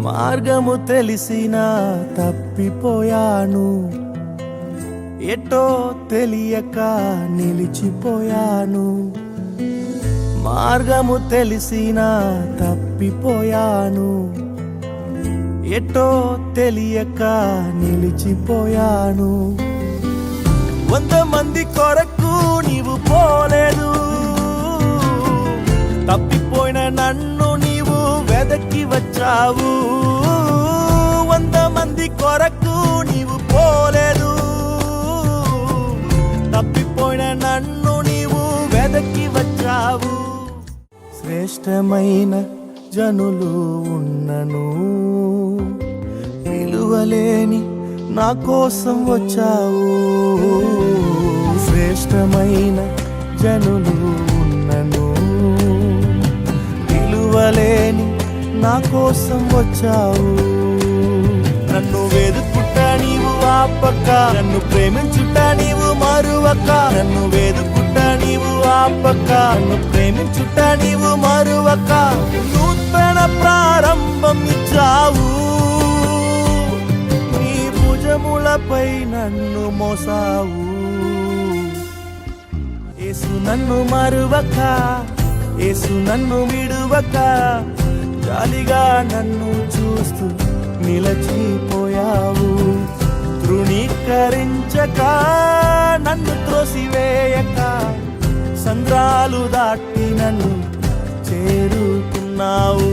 మార్గము తెలిసినా తప్పిపోయాను, ఎటో తెలియక నిలిచిపోయాను. మార్గము తెలిసినా తప్పిపోయాను, ఎటో తెలియక నిలిచిపోయాను. 100 మంది కొరకు నీవు పోలేదు, తప్పిపోయిన నన్ను నీవు వెదకి వచ్చావు. 100 మంది కొరకు నీవు పోలేదు, తప్పిపోయిన నన్ను నీవు వెదకి వచ్చావు. శ్రేష్టమైన జనులు ఉన్నను, విలువలేని నా కోసం వచ్చావు. శ్రేష్టమైన జనులు ఉన్నను, విలువలేని నా కోసం వచ్చావు. నన్ను వెదుకుట నీవు ఆపక, నన్ను ప్రేమించుట నీవు మరువక. నన్ను వెదుకుట నీవు ఆపక, నన్ను ప్రేమించుట నీవు మరువక. నూతన ప్రారంభం ఇచ్చావు, నీ భుజములపై నన్ను మోసావు. యేసు నన్ను మరువక, యేసు నన్ను విడువక, జాలిగా నన్ను చూస్తూ నిలచిపోయావు. తృణీకరించక, నన్ను త్రోసివేయక, సంద్రాలు దాటి నన్ను చేరుకున్నావు.